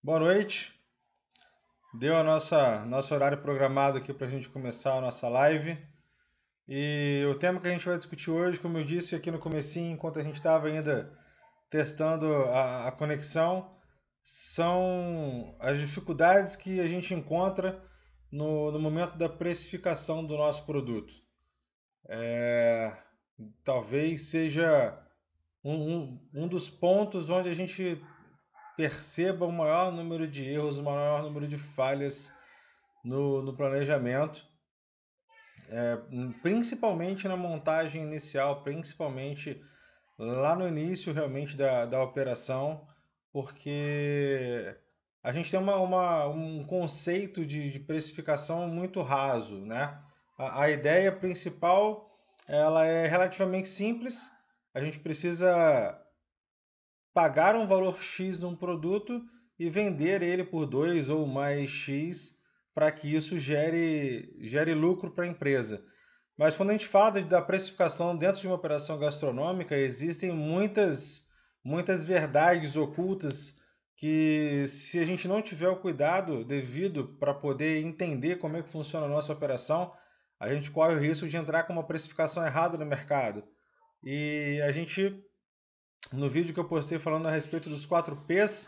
Boa noite. Deu a nosso horário programado aqui para a gente começar a nossa live. E o tema que a gente vai discutir hoje, como eu disse aqui no comecinho, enquanto a gente estava ainda testando a conexão, são as dificuldades que a gente encontra no momento da precificação do nosso produto. É, talvez seja um dos pontos onde a gente perceba o maior número de erros, o maior número de falhas no planejamento, principalmente na montagem inicial, principalmente lá no início realmente da operação, porque a gente tem um conceito de precificação muito raso, né? A ideia principal ela é relativamente simples, a gente precisa pagar um valor X num produto e vender ele por 2 ou mais X para que isso gere lucro para a empresa. Mas quando a gente fala da precificação dentro de uma operação gastronômica, existem muitas verdades ocultas que, se a gente não tiver o cuidado devido para poder entender como é que funciona a nossa operação, a gente corre o risco de entrar com uma precificação errada no mercado. E a gente no vídeo que eu postei falando a respeito dos 4Ps,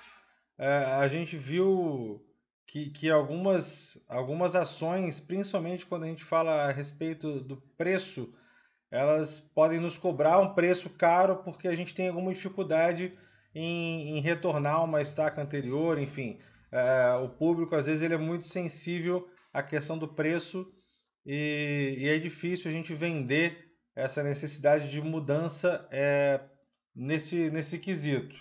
a gente viu que algumas ações, principalmente quando a gente fala a respeito do preço, elas podem nos cobrar um preço caro porque a gente tem alguma dificuldade em retornar uma estaca anterior, enfim. O público, às vezes, ele é muito sensível à questão do preço e é difícil a gente vender essa necessidade de mudança nesse quesito.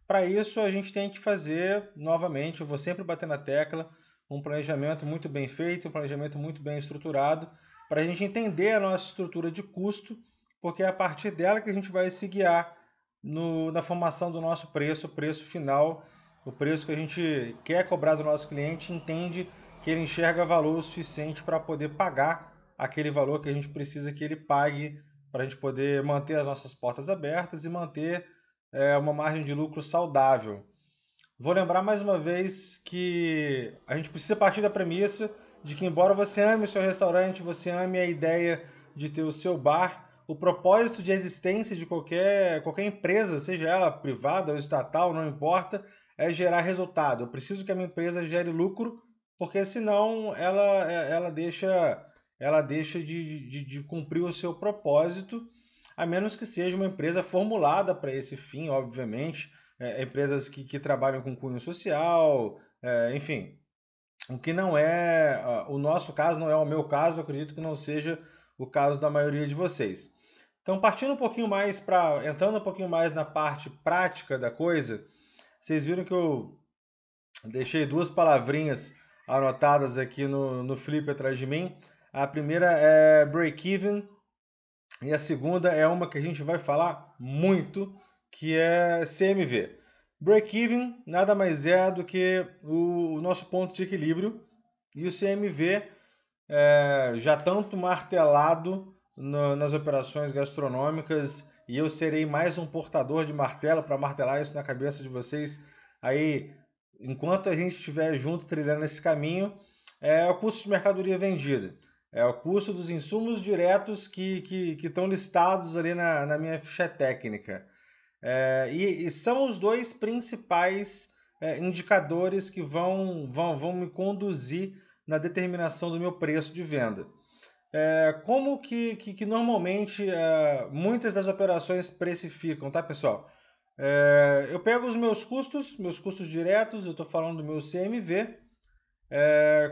Para isso, a gente tem que fazer, novamente, eu vou sempre bater na tecla, um planejamento muito bem feito, um planejamento muito bem estruturado, para a gente entender a nossa estrutura de custo, porque é a partir dela que a gente vai se guiar na formação do nosso preço, o preço final, o preço que a gente quer cobrar do nosso cliente, entende que ele enxerga valor suficiente para poder pagar aquele valor que a gente precisa que ele pague para a gente poder manter as nossas portas abertas e manter uma margem de lucro saudável. Vou lembrar mais uma vez que a gente precisa partir da premissa de que, embora você ame o seu restaurante, você ame a ideia de ter o seu bar, o propósito de existência de qualquer empresa, seja ela privada ou estatal, não importa, é gerar resultado. Eu preciso que a minha empresa gere lucro, porque senão ela deixa de cumprir o seu propósito, a menos que seja uma empresa formulada para esse fim, obviamente, empresas que trabalham com cunho social, enfim. O que não é o nosso caso, não é o meu caso, eu acredito que não seja o caso da maioria de vocês. Então, partindo um pouquinho mais entrando um pouquinho mais na parte prática da coisa, vocês viram que eu deixei duas palavrinhas anotadas aqui no flip atrás de mim. A primeira é break-even e a segunda é uma que a gente vai falar muito, que é CMV. Break-even nada mais é do que o nosso ponto de equilíbrio e o CMV já tanto martelado nas operações gastronômicas e eu serei mais um portador de martelo para martelar isso na cabeça de vocês aí enquanto a gente estiver junto trilhando esse caminho, é o custo de mercadoria vendida. É o custo dos insumos diretos que estão listados ali na minha ficha técnica. E são os dois principais indicadores que vão me conduzir na determinação do meu preço de venda. Como que normalmente muitas das operações precificam, tá, pessoal? Eu pego os meus custos diretos, eu estou falando do meu CMV,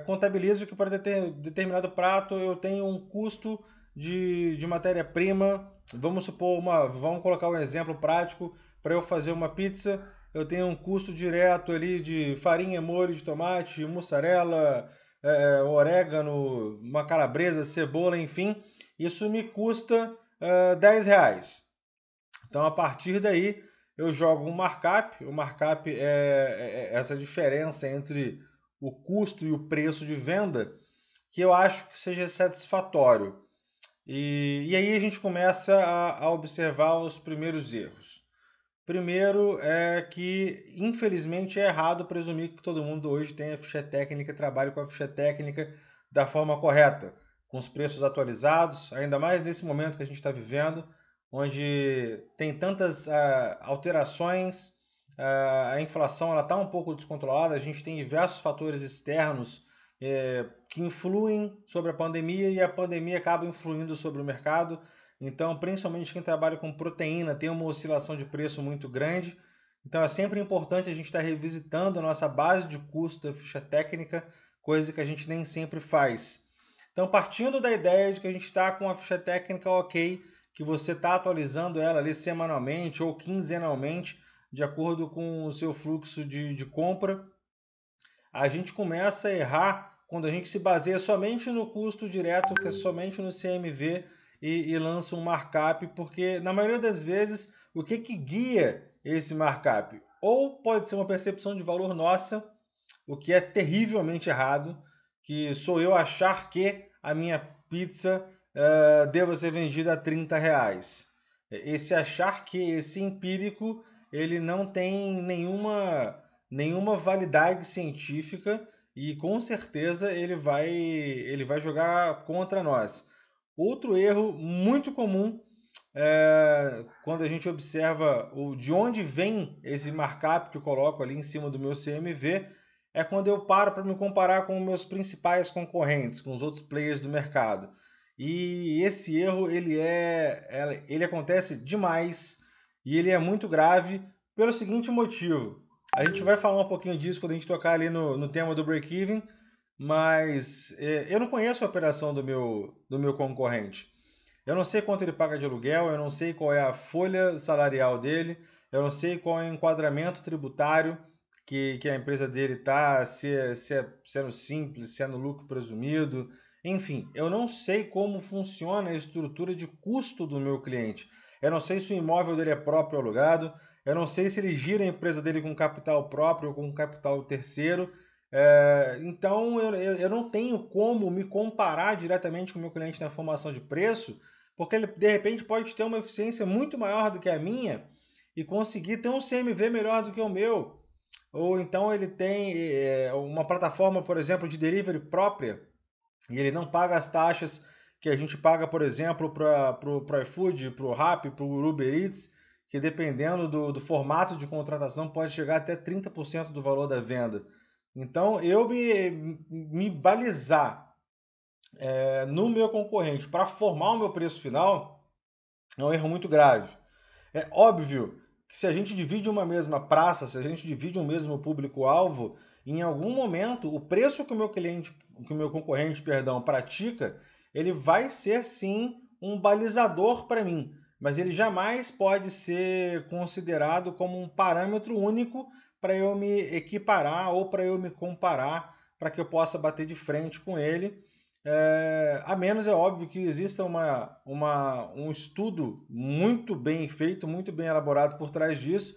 contabilizo que para determinado prato eu tenho um custo de matéria-prima. Vamos colocar um exemplo prático. Para eu fazer uma pizza, eu tenho um custo direto ali de farinha, molho de tomate, mussarela, orégano, uma calabresa, cebola, enfim. Isso me custa R$ 10. Então, a partir daí, eu jogo um markup. O markup é essa diferença entre o custo e o preço de venda, que eu acho que seja satisfatório. E aí a gente começa a observar os primeiros erros. Primeiro é que, infelizmente, é errado presumir que todo mundo hoje tem a ficha técnica e trabalhe com a ficha técnica da forma correta, com os preços atualizados, ainda mais nesse momento que a gente está vivendo, onde tem tantas alterações, a inflação está um pouco descontrolada, a gente tem diversos fatores externos que influem sobre a pandemia e a pandemia acaba influindo sobre o mercado. Então, principalmente quem trabalha com proteína tem uma oscilação de preço muito grande. Então, é sempre importante a gente estar revisitando a nossa base de custo da ficha técnica, coisa que a gente nem sempre faz. Então, partindo da ideia de que a gente está com a ficha técnica ok, que você está atualizando ela ali semanalmente ou quinzenalmente, de acordo com o seu fluxo de compra, a gente começa a errar quando a gente se baseia somente no custo direto, que é somente no CMV, e lança um markup, porque na maioria das vezes o que guia esse markup? Ou pode ser uma percepção de valor nossa, o que é terrivelmente errado, que sou eu achar que a minha pizza deva ser vendida a R$ 30. Esse achar que, esse empírico, ele não tem nenhuma validade científica e com certeza ele vai jogar contra nós. Outro erro muito comum quando a gente observa de onde vem esse markup que eu coloco ali em cima do meu CMV, é quando eu paro para me comparar com meus principais concorrentes, com os outros players do mercado. E esse erro ele acontece demais e ele é muito grave pelo seguinte motivo. A gente vai falar um pouquinho disso quando a gente tocar ali no tema do break-even, mas eu não conheço a operação do meu concorrente. Eu não sei quanto ele paga de aluguel, eu não sei qual é a folha salarial dele, eu não sei qual é o enquadramento tributário que a empresa dele está, se é no simples, se é no lucro presumido, enfim, eu não sei como funciona a estrutura de custo do meu cliente. Eu não sei se o imóvel dele é próprio ou alugado, eu não sei se ele gira a empresa dele com capital próprio ou com capital terceiro. Então eu não tenho como me comparar diretamente com o meu cliente na formação de preço, porque ele de repente pode ter uma eficiência muito maior do que a minha e conseguir ter um CMV melhor do que o meu. Ou então ele tem uma plataforma, por exemplo, de delivery própria e ele não paga as taxas que a gente paga, por exemplo, para o iFood, para o Rappi, para o Uber Eats, que dependendo do formato de contratação pode chegar até 30% do valor da venda. Então, eu me balizar no meu concorrente para formar o meu preço final é um erro muito grave. É óbvio que se a gente divide uma mesma praça, se a gente divide um mesmo público-alvo, em algum momento o preço que o meu cliente, que o meu concorrente, perdão, pratica, ele vai ser sim um balizador para mim, mas ele jamais pode ser considerado como um parâmetro único para eu me equiparar ou para eu me comparar, para que eu possa bater de frente com ele. A menos é óbvio que exista um estudo muito bem feito, muito bem elaborado por trás disso,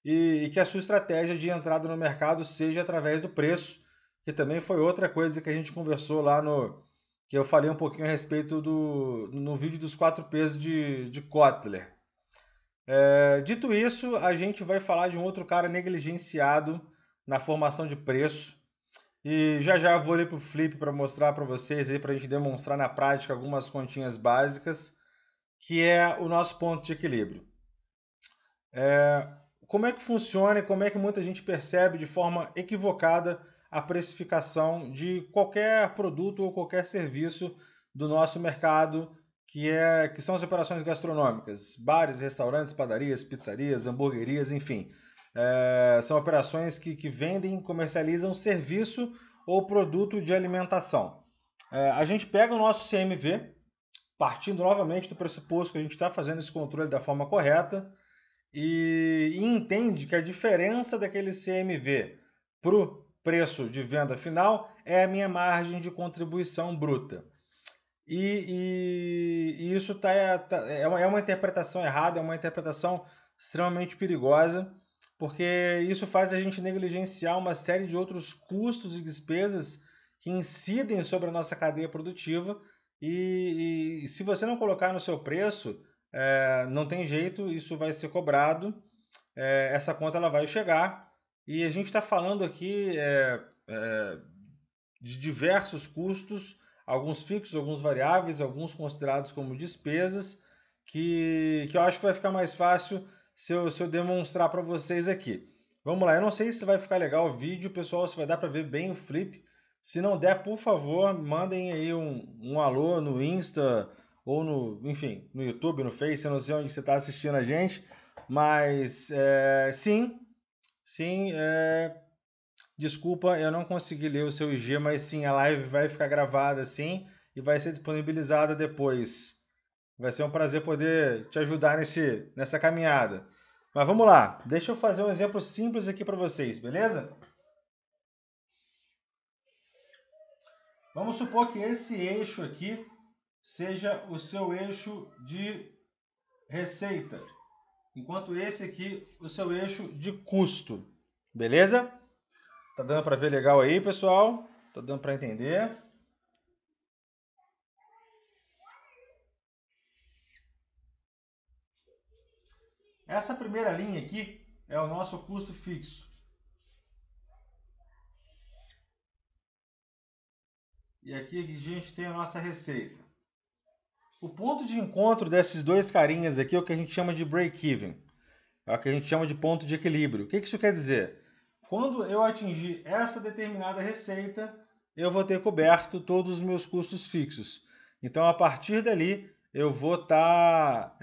e que a sua estratégia de entrada no mercado seja através do preço, que também foi outra coisa que a gente conversou lá que eu falei um pouquinho a respeito no vídeo dos 4 P's de Kotler. Dito isso, a gente vai falar de um outro cara negligenciado na formação de preço, e já já eu vou ali pro Flip para mostrar para vocês aí, para a gente demonstrar na prática algumas continhas básicas, que é o nosso ponto de equilíbrio. Como é que funciona e como é que muita gente percebe de forma equivocada a precificação de qualquer produto ou qualquer serviço do nosso mercado, que são as operações gastronômicas, bares, restaurantes, padarias, pizzarias, hamburguerias, enfim. São operações que vendem e comercializam serviço ou produto de alimentação. A gente pega o nosso CMV, partindo novamente do pressuposto que a gente está fazendo esse controle da forma correta, e entende que a diferença daquele CMV para o preço de venda final é a minha margem de contribuição bruta. E isso é uma interpretação errada, é uma interpretação extremamente perigosa, porque isso faz a gente negligenciar uma série de outros custos e despesas que incidem sobre a nossa cadeia produtiva. E se você não colocar no seu preço, não tem jeito, isso vai ser cobrado. essa conta ela vai chegar. E a gente está falando aqui de diversos custos, alguns fixos, alguns variáveis, alguns considerados como despesas, que eu acho que vai ficar mais fácil se eu demonstrar para vocês aqui. Vamos lá, eu não sei se vai ficar legal o vídeo, pessoal, se vai dar para ver bem o flip. Se não der, por favor, mandem aí um alô no Insta ou enfim, no YouTube, no Face, eu não sei onde você está assistindo a gente, mas sim, desculpa, eu não consegui ler o seu IG, mas sim, a live vai ficar gravada sim e vai ser disponibilizada depois. Vai ser um prazer poder te ajudar nessa caminhada. Mas vamos lá, deixa eu fazer um exemplo simples aqui para vocês, beleza? Vamos supor que esse eixo aqui seja o seu eixo de receita, enquanto esse aqui o seu eixo de custo, beleza? Tá dando para ver legal aí, pessoal? Tá dando para entender? Essa primeira linha aqui é o nosso custo fixo. E aqui a gente tem a nossa receita. O ponto de encontro desses dois carinhas aqui é o que a gente chama de break-even. É o que a gente chama de ponto de equilíbrio. O que isso quer dizer? Quando eu atingir essa determinada receita, eu vou ter coberto todos os meus custos fixos. Então, a partir dali, eu vou estar,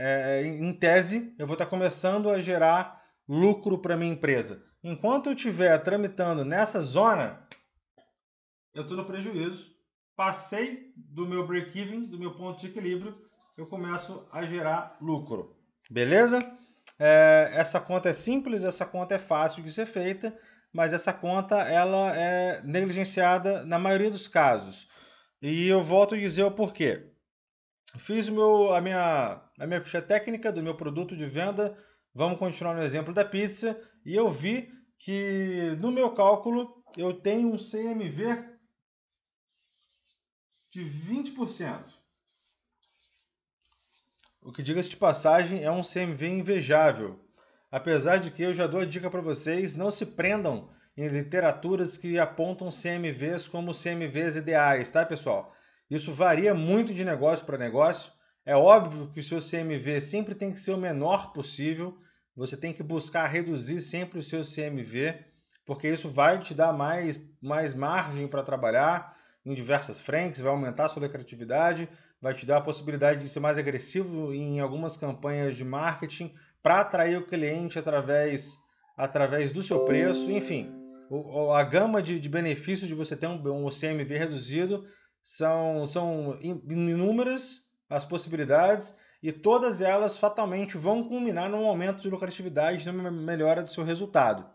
em tese, eu vou estar começando a gerar lucro para minha empresa. Enquanto eu estiver tramitando nessa zona, eu estou no prejuízo. Passei do meu break-even, do meu ponto de equilíbrio, eu começo a gerar lucro. Beleza? Essa conta é simples, essa conta é fácil de ser feita, mas essa conta ela é negligenciada na maioria dos casos. E eu volto a dizer o porquê. Fiz a minha ficha técnica do meu produto de venda, vamos continuar no exemplo da pizza, e eu vi que no meu cálculo eu tenho um CMV de 20%. O que, diga-se de passagem, é um CMV invejável. Apesar de que eu já dou a dica para vocês, não se prendam em literaturas que apontam CMVs como CMVs ideais, tá, pessoal? Isso varia muito de negócio para negócio. É óbvio que o seu CMV sempre tem que ser o menor possível. Você tem que buscar reduzir sempre o seu CMV, porque isso vai te dar mais margem para trabalhar em diversas frentes, vai aumentar a sua lucratividade, vai te dar a possibilidade de ser mais agressivo em algumas campanhas de marketing para atrair o cliente através do seu preço. Enfim, a gama de benefícios de você ter um CMV reduzido são inúmeras as possibilidades e todas elas fatalmente vão culminar num aumento de lucratividade e numa melhora do seu resultado.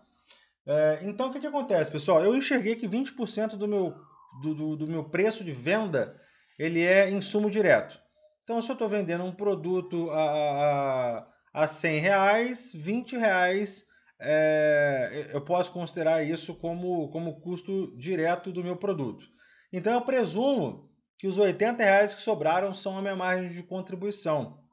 Então, o que acontece, pessoal? Eu enxerguei que 20% do meu preço de venda ele é insumo direto. Então, se eu estou vendendo um produto a 100 reais, 20 reais eu posso considerar isso como custo direto do meu produto. Então, eu presumo que os 80 reais que sobraram são a minha margem de contribuição.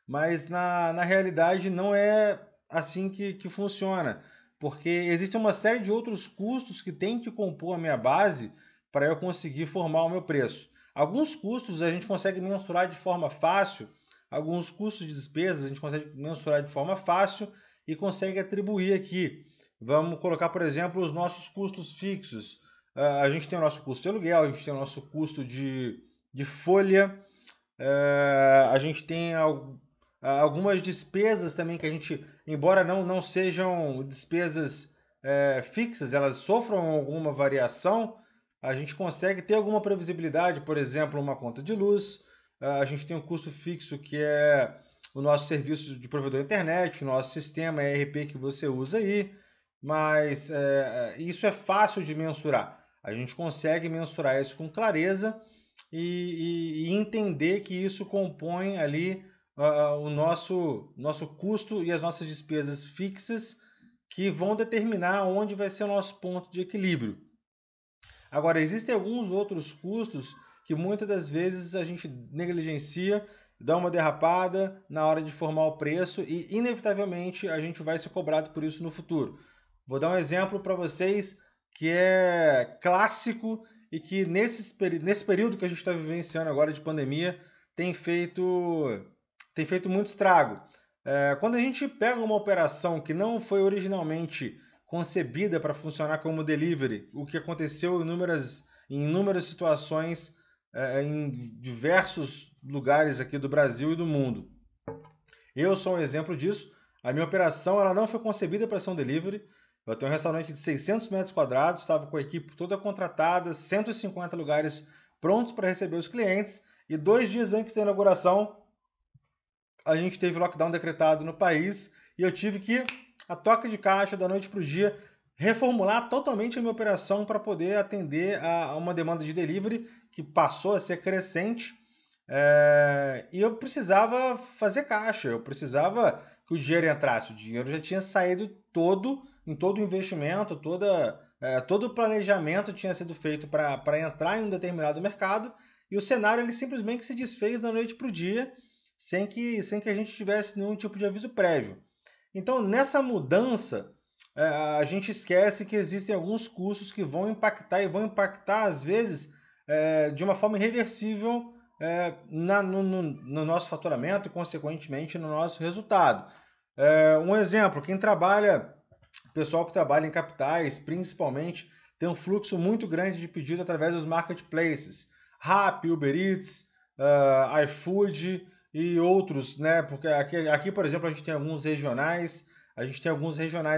Mas na realidade não é assim que funciona, porque existe uma série de outros custos que tem que compor a minha base para eu conseguir formar o meu preço. Alguns custos a gente consegue mensurar de forma fácil, alguns custos de despesas a gente consegue mensurar de forma fácil e consegue atribuir aqui. Vamos colocar, por exemplo, os nossos custos fixos. A gente tem o nosso custo de aluguel, a gente tem o nosso custo de folha, a gente tem algumas despesas também que a gente, embora não sejam despesas fixas, elas sofram alguma variação, a gente consegue ter alguma previsibilidade, por exemplo, uma conta de luz, a gente tem um custo fixo que é o nosso serviço de provedor internet, o nosso sistema ERP que você usa aí, mas isso é fácil de mensurar. A gente consegue mensurar isso com clareza e entender que isso compõe ali o nosso custo e as nossas despesas fixas que vão determinar onde vai ser o nosso ponto de equilíbrio. Agora, existem alguns outros custos que muitas das vezes a gente negligencia dá uma derrapada na hora de formar o preço e, inevitavelmente, a gente vai ser cobrado por isso no futuro. Vou dar um exemplo para vocês que é clássico e que nesse período que a gente está vivenciando agora de pandemia tem feito muito estrago. Quando a gente pega uma operação que não foi originalmente concebida para funcionar como delivery, o que aconteceu em inúmeras situações em diversos lugares aqui do Brasil e do mundo. Eu sou um exemplo disso. A minha operação ela não foi concebida para ser um delivery. Eu tenho um restaurante de 600 metros quadrados, estava com a equipe toda contratada, 150 lugares prontos para receber os clientes. E 2 dias antes da inauguração, a gente teve lockdown decretado no país e eu tive que, a toca de caixa, da noite para o dia, reformular totalmente a minha operação para poder atender a uma demanda de delivery que passou a ser crescente. E eu precisava fazer caixa, eu precisava que o dinheiro entrasse. O dinheiro já tinha saído em todo o investimento, todo o planejamento tinha sido feito para entrar em um determinado mercado e o cenário ele simplesmente se desfez da noite para o dia sem que a gente tivesse nenhum tipo de aviso prévio. Então, nessa mudança, a gente esquece que existem alguns custos que vão impactar e vão impactar, às vezes, de uma forma irreversível no nosso faturamento e, consequentemente, no nosso resultado. Um exemplo, o pessoal que trabalha em capitais, principalmente, tem um fluxo muito grande de pedido através dos marketplaces. Rappi, Uber Eats, iFood e outros, né? Porque aqui, por exemplo, a gente tem alguns regionais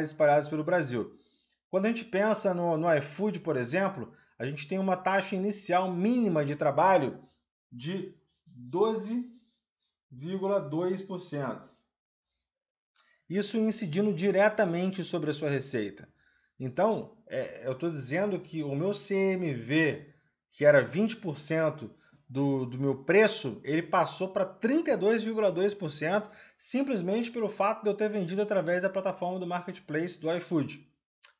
espalhados pelo Brasil. Quando a gente pensa no iFood, por exemplo, a gente tem uma taxa inicial mínima de trabalho de 12,2%. Isso incidindo diretamente sobre a sua receita. Então, eu estou dizendo que o meu CMV, que era 20% do meu preço, ele passou para 32,2% simplesmente pelo fato de eu ter vendido através da plataforma do Marketplace do iFood,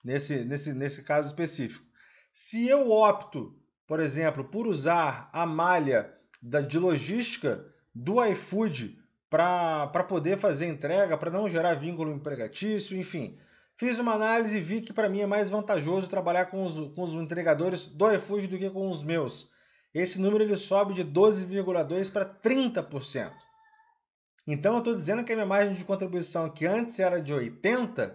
nesse caso específico. Se eu opto, por exemplo, por usar a malha de logística do iFood para poder fazer entrega, para não gerar vínculo empregatício, enfim. Fiz uma análise e vi que para mim é mais vantajoso trabalhar com os entregadores do iFood do que com os meus. Esse número ele sobe de 12,2% para 30%. Então eu estou dizendo que a minha margem de contribuição, que antes era de 80%,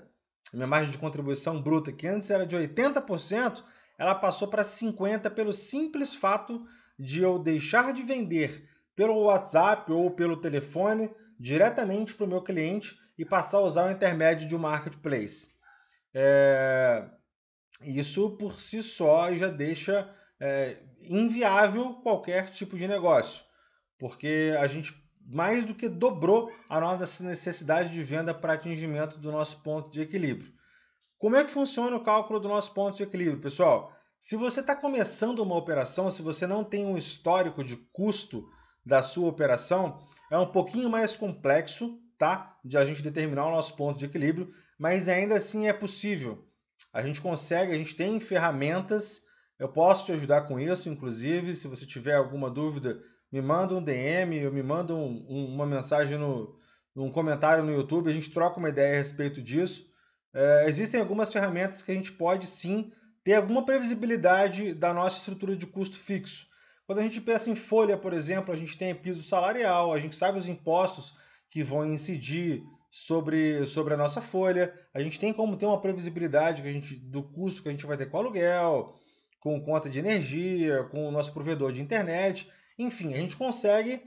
a minha margem de contribuição bruta, que antes era de 80%, ela passou para 50% pelo simples fato de eu deixar de vender pelo WhatsApp ou pelo telefone diretamente para o meu cliente e passar a usar o intermédio de um marketplace. Isso por si só já deixa inviável qualquer tipo de negócio, porque a gente mais do que dobrou a nossa necessidade de venda para atingimento do nosso ponto de equilíbrio. Como é que funciona o cálculo do nosso ponto de equilíbrio, pessoal? Se você está começando uma operação, se você não tem um histórico de custo da sua operação, é um pouquinho mais complexo, tá? De a gente determinar o nosso ponto de equilíbrio, mas ainda assim é possível. A gente consegue, a gente tem ferramentas, eu posso te ajudar com isso, inclusive, se você tiver alguma dúvida, me manda um DM, ou me manda uma mensagem num comentário no YouTube, a gente troca uma ideia a respeito disso. Existem algumas ferramentas que a gente pode sim ter alguma previsibilidade da nossa estrutura de custo fixo. Quando a gente pensa em folha, por exemplo, a gente tem piso salarial, a gente sabe os impostos que vão incidir sobre a nossa folha, a gente tem como ter uma previsibilidade do custo que a gente vai ter com aluguel, com conta de energia, com o nosso provedor de internet, enfim, a gente consegue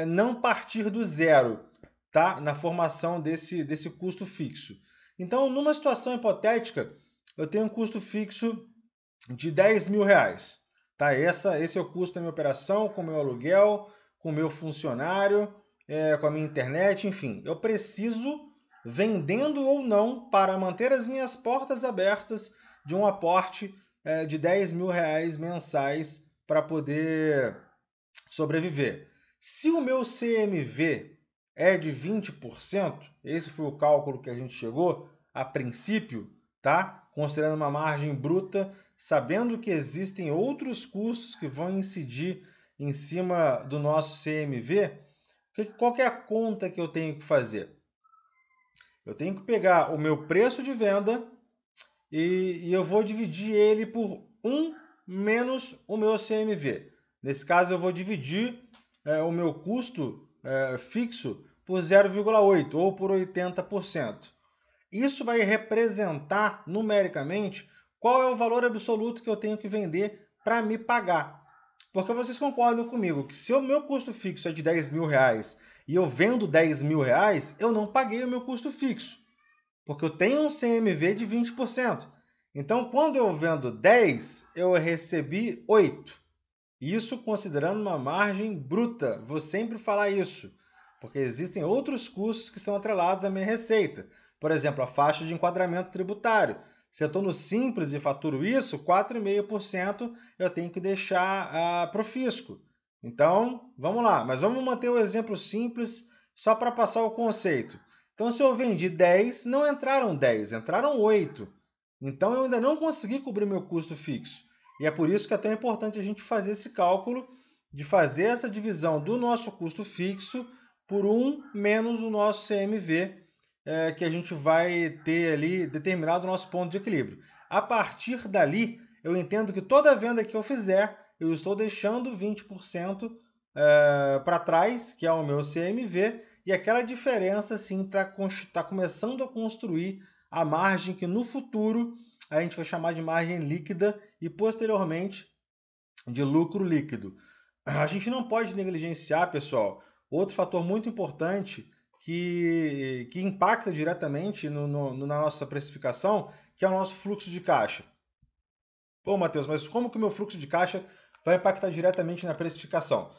não partir do zero, tá? Na formação desse custo fixo. Então, numa situação hipotética, eu tenho um custo fixo de 10 mil reais. Tá? Esse é o custo da minha operação, com o meu aluguel, com o meu funcionário, com a minha internet, enfim. Eu preciso, vendendo ou não, para manter as minhas portas abertas, de um aporte de 10 mil reais mensais para poder sobreviver. Se o meu CMV é de 20%, esse foi o cálculo que a gente chegou a princípio, tá? Considerando uma margem bruta, sabendo que existem outros custos que vão incidir em cima do nosso CMV, Qual que é a conta que eu tenho que fazer? Eu tenho que pegar o meu preço de venda e eu vou dividir ele por 1 menos o meu CMV. Nesse caso, eu vou dividir o meu custo fixo por 0,8 ou por 80%. Isso vai representar numericamente qual é o valor absoluto que eu tenho que vender para me pagar. Porque vocês concordam comigo que se o meu custo fixo é de 10 mil reais e eu vendo 10 mil reais, eu não paguei o meu custo fixo. Porque eu tenho um CMV de 20%. Então, quando eu vendo 10, eu recebi 8. Isso considerando uma margem bruta. Vou sempre falar isso. Porque existem outros custos que estão atrelados à minha receita. Por exemplo, a faixa de enquadramento tributário. Se eu estou no simples e faturo isso, 4,5% eu tenho que deixar para o fisco. Então, vamos lá. Mas vamos manter o exemplo simples só para passar o conceito. Então, se eu vendi 10, não entraram 10, entraram 8. Então, eu ainda não consegui cobrir meu custo fixo. E é por isso que é tão importante a gente fazer esse cálculo de fazer essa divisão do nosso custo fixo por 1 menos o nosso CMV, que a gente vai ter ali determinado o nosso ponto de equilíbrio. A partir dali, eu entendo que toda venda que eu fizer, eu estou deixando 20% para trás, que é o meu CMV, e aquela diferença sim está começando a construir a margem que no futuro a gente vai chamar de margem líquida e posteriormente de lucro líquido. A gente não pode negligenciar, pessoal, outro fator muito importante que impacta diretamente na nossa precificação, que é o nosso fluxo de caixa. Pô, Matheus, mas como que o meu fluxo de caixa vai impactar diretamente na precificação?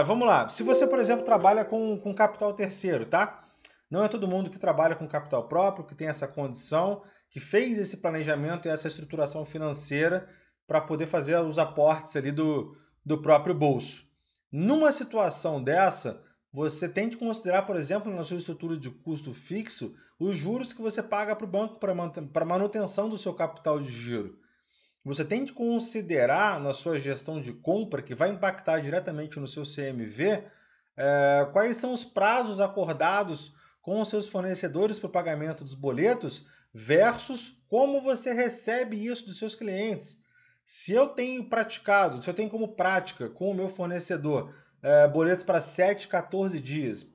Vamos lá. Se você, por exemplo, trabalha com capital terceiro, tá? Não é todo mundo que trabalha com capital próprio, que tem essa condição, que fez esse planejamento e essa estruturação financeira para poder fazer os aportes ali do próprio bolso. Numa situação dessa, você tem que considerar, por exemplo, na sua estrutura de custo fixo, os juros que você paga para o banco para manutenção do seu capital de giro. Você tem que considerar na sua gestão de compra, que vai impactar diretamente no seu CMV, quais são os prazos acordados com os seus fornecedores para o pagamento dos boletos versus como você recebe isso dos seus clientes. Se eu tenho praticado, se eu tenho como prática com o meu fornecedor boletos para 7, 14 dias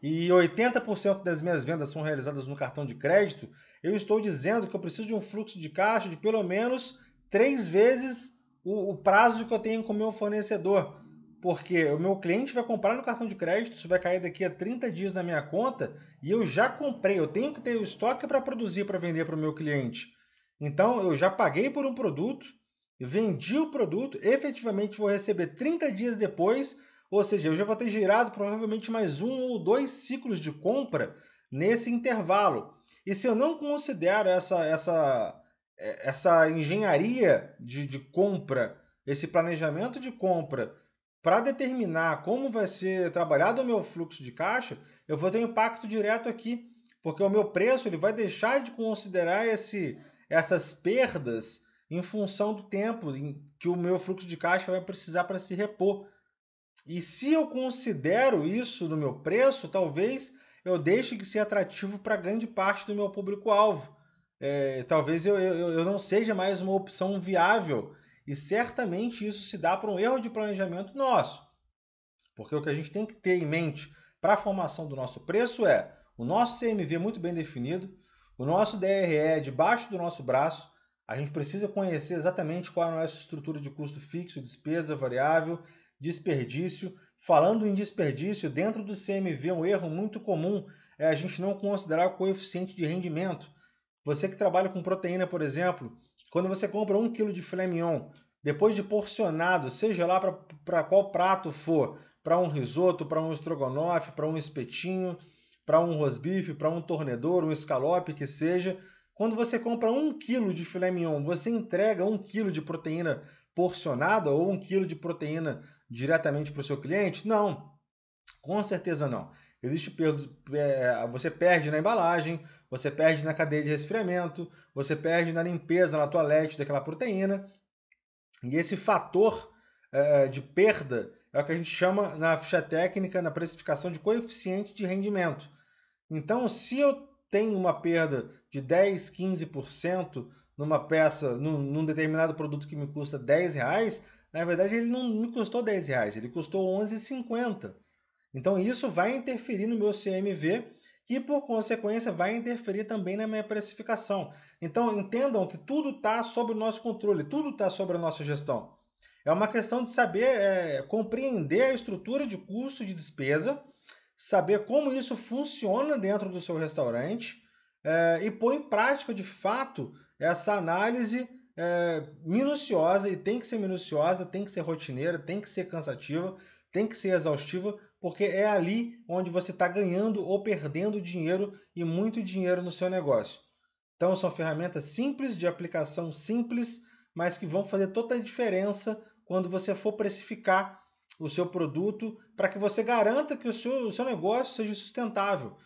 e 80% das minhas vendas são realizadas no cartão de crédito, eu estou dizendo que eu preciso de um fluxo de caixa de pelo menos 3 vezes o prazo que eu tenho com o meu fornecedor. Porque o meu cliente vai comprar no cartão de crédito, isso vai cair daqui a 30 dias na minha conta e eu já comprei, eu tenho que ter o estoque para produzir, para vender para o meu cliente. Então eu já paguei por um produto, vendi o produto, efetivamente vou receber 30 dias depois, ou seja, eu já vou ter girado provavelmente mais 1 ou 2 ciclos de compra nesse intervalo. E se eu não considero essa engenharia de compra, esse planejamento de compra, para determinar como vai ser trabalhado o meu fluxo de caixa, eu vou ter um impacto direto aqui, porque o meu preço ele vai deixar de considerar essas perdas em função do tempo em que o meu fluxo de caixa vai precisar para se repor. E se eu considero isso no meu preço, talvez eu deixe de ser atrativo para grande parte do meu público-alvo. Talvez eu não seja mais uma opção viável. E certamente isso se dá por um erro de planejamento nosso. Porque o que a gente tem que ter em mente para a formação do nosso preço é o nosso CMV muito bem definido, o nosso DRE debaixo do nosso braço. A gente precisa conhecer exatamente qual é a nossa estrutura de custo fixo, despesa variável, desperdício. Falando em desperdício, dentro do CMV, um erro muito comum é a gente não considerar o coeficiente de rendimento. Você que trabalha com proteína, por exemplo, quando você compra 1 kg de filé mignon, depois de porcionado, seja lá para qual prato for, para um risoto, para um estrogonofe, para um espetinho, para um rosbife, para um tornedor, um escalope, que seja, quando você compra 1 kg de filé mignon, você entrega 1 kg de proteína porcionada ou 1 kg de proteína diretamente para o seu cliente? Não, com certeza não. Existe você perde na embalagem, você perde na cadeia de resfriamento, você perde na limpeza, na toalete daquela proteína. E esse fator de perda é o que a gente chama na ficha técnica, na precificação, de coeficiente de rendimento. Então, se eu tenho uma perda de 10, 15% numa peça, num determinado produto que me custa R$ 10, na verdade ele não me custou R$ 10, ele custou 11,50. Então isso vai interferir no meu CMV, que por consequência vai interferir também na minha precificação. Então entendam que tudo está sob o nosso controle, tudo está sob a nossa gestão. É uma questão de saber compreender a estrutura de custo de despesa, saber como isso funciona dentro do seu restaurante e pôr em prática de fato essa análise minuciosa, e tem que ser minuciosa, tem que ser rotineira, tem que ser cansativa, tem que ser exaustiva, porque é ali onde você está ganhando ou perdendo dinheiro, e muito dinheiro, no seu negócio. Então são ferramentas simples, de aplicação simples, mas que vão fazer toda a diferença quando você for precificar o seu produto, para que você garanta que o seu negócio seja sustentável.